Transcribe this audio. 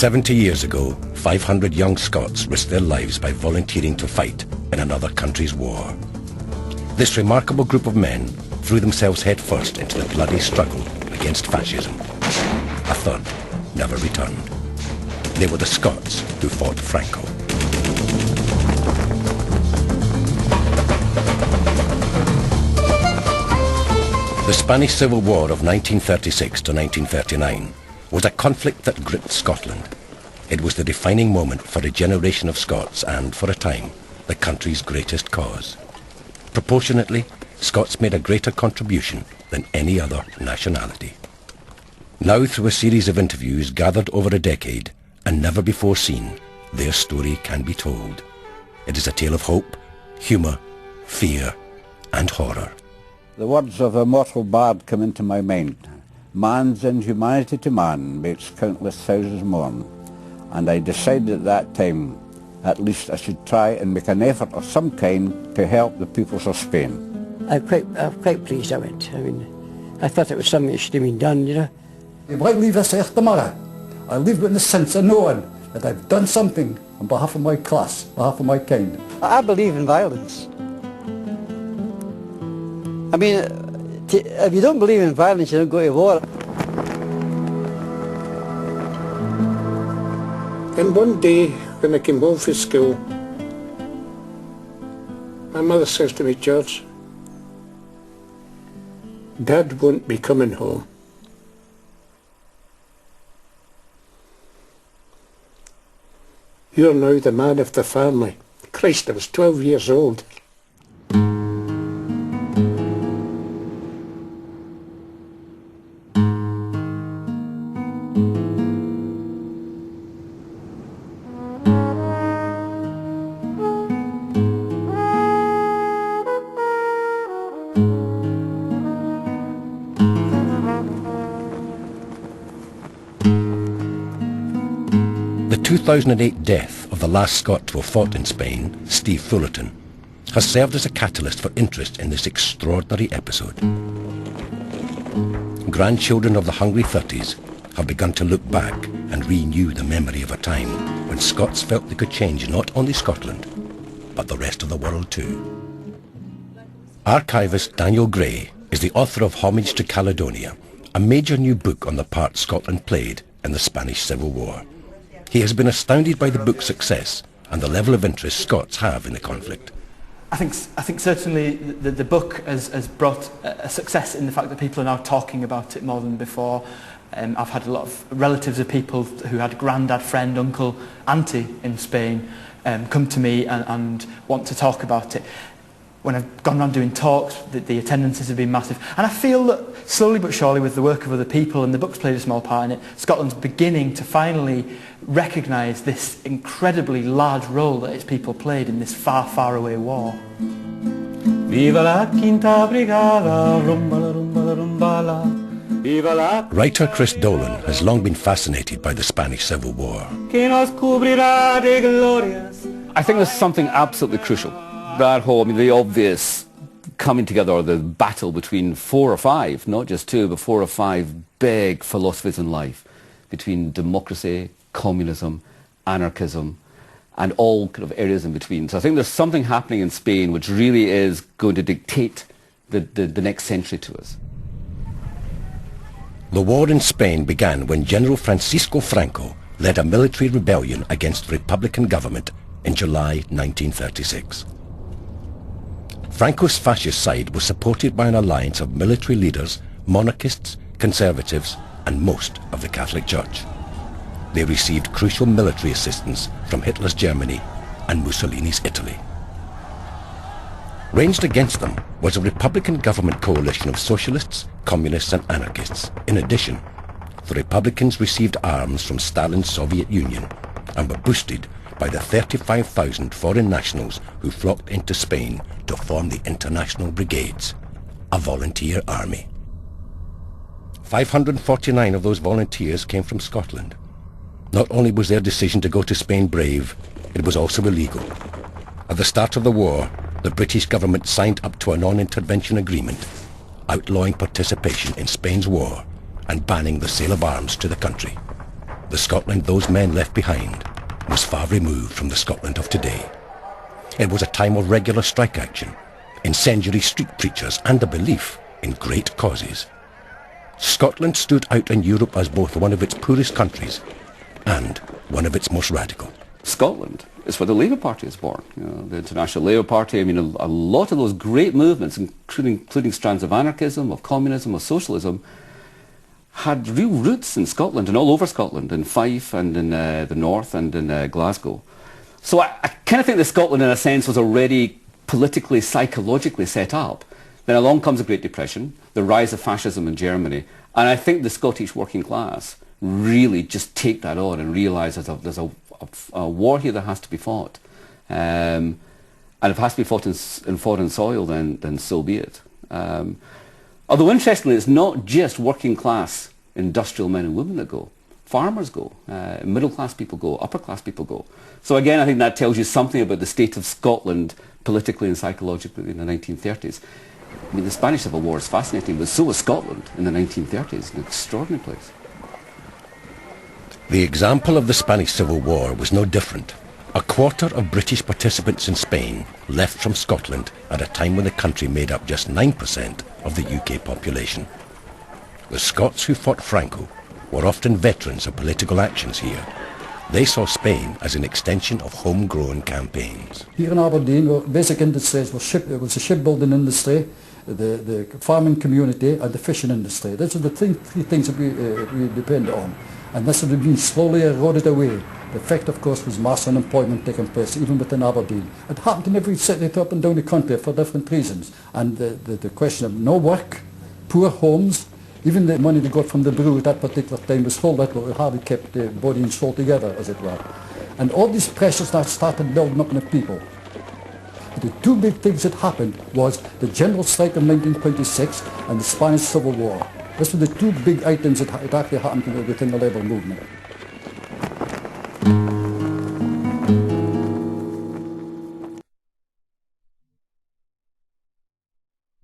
70 years ago, 500 young Scots risked their lives by volunteering to fight in another country's war. This remarkable group of men threw themselves headfirst into the bloody struggle against fascism. A third never returned. They were the Scots who fought Franco. The Spanish Civil War of 1936 to 1939 was a conflict that gripped Scotland. It was the defining moment for a generation of Scots and, for a time, the country's greatest cause. Proportionately, Scots made a greater contribution than any other nationality. Now, through a series of interviews gathered over a decade and never before seen, their story can be told. It is a tale of hope, humour, fear and horror. The words of a mortal bard come into my mind. Man's inhumanity to man makes countless thousands mourn. And I decided at that time, at least I should try and make an effort of some kind to help the peoples of Spain. I'm quite pleased I went. I mean, I thought it was something that should have been done, you know. If I leave this earth tomorrow, I leave with the sense of knowing that I've done something on behalf of my class, on behalf of my kind. I believe in violence. I mean, if you don't believe in violence, you don't go to war. And one day, when I came home from school, my mother says to me, "George, Dad won't be coming home." "You're now the man of the family." Christ, I was 12 years old. The 2008 death of the last Scot to have fought in Spain, Steve Fullerton, has served as a catalyst for interest in this extraordinary episode. Grandchildren of the hungry 30s have begun to look back and renew the memory of a time when Scots felt they could change not only Scotland, but the rest of the world too. Archivist Daniel Gray is the author of Homage to Caledonia, a major new book on the part Scotland played in the Spanish Civil War. He has been astounded by the book's success and the level of interest Scots have in the conflict. I think certainly the book has brought a success in the fact that people are now talking about it more than before. I've had a lot of relatives of people who had granddad, friend, uncle, auntie in Spain come to me and want to talk about it. When I've gone around doing talks, the attendances have been massive. And I feel that slowly but surely with the work of other people, and the book's played a small part in it, Scotland's beginning to finally recognise this incredibly large role that its people played in this far, far away war. Viva la Quinta Brigada, rumbala, rumbala, rumbala. Viva la... Writer Chris Dolan has long been fascinated by the Spanish Civil War. I think there's something absolutely crucial. That whole, I mean, the obvious coming together, or the battle between 4 or 5, not just 2, but 4 or 5 big philosophies in life, between democracy, communism, anarchism, and all kind of areas in between. So I think there's something happening in Spain which really is going to dictate the next century to us. The war in Spain began when General Francisco Franco led a military rebellion against the Republican government in July 1936. Franco's fascist side was supported by an alliance of military leaders, monarchists, conservatives, and most of the Catholic Church. They received crucial military assistance from Hitler's Germany and Mussolini's Italy. Ranged against them was a Republican government coalition of socialists, communists, and anarchists. In addition, the Republicans received arms from Stalin's Soviet Union and were boosted by the 35,000 foreign nationals who flocked into Spain to form the International Brigades, a volunteer army. 549 of those volunteers came from Scotland. Not only was their decision to go to Spain brave, it was also illegal. At the start of the war, the British government signed up to a non-intervention agreement, outlawing participation in Spain's war and banning the sale of arms to the country. the Scotland those men left behind was far removed from the Scotland of today. It was a time of regular strike action, incendiary street preachers, and a belief in great causes. Scotland stood out in Europe as both one of its poorest countries and one of its most radical. Scotland is where the Labour Party is born. You know, the International Labour Party, I mean, a lot of those great movements, including strands of anarchism, of communism, of socialism, had real roots in Scotland and all over Scotland, in Fife and in the north and in Glasgow. So I kind of think that Scotland, in a sense, was already politically, psychologically set up. Then along comes the Great Depression, the rise of fascism in Germany, and I think the Scottish working class really just take that on and realise there's a war here that has to be fought. And if it has to be fought in foreign soil, then so be it. Although interestingly, it's not just working class industrial men and women that go. Farmers go, middle class people go, upper class people go. So again, I think that tells you something about the state of Scotland politically and psychologically in the 1930s. I mean, the Spanish Civil War is fascinating, but so was Scotland in the 1930s, an extraordinary place. The example of the Spanish Civil War was no different. A quarter of British participants in Spain left from Scotland at a time when the country made up just 9% of the UK population. The Scots who fought Franco were often veterans of political actions here. They saw Spain as an extension of homegrown campaigns. Here in Aberdeen, our basic industries were was the shipbuilding industry, the farming community and the fishing industry. Those are the three things that we depend on. And this has been slowly eroded away. The effect, of course, was mass unemployment taking place, even within Aberdeen. It happened in every city up and down the country for different reasons. And the question of no work, poor homes, even the money they got from the brew at that particular time was so little it hardly kept the body and soul together, as it were. And all these pressures that started building up in the people. But the two big things that happened was the general strike of 1926 and the Spanish Civil War. These were the two big items that actually happened within the labour movement.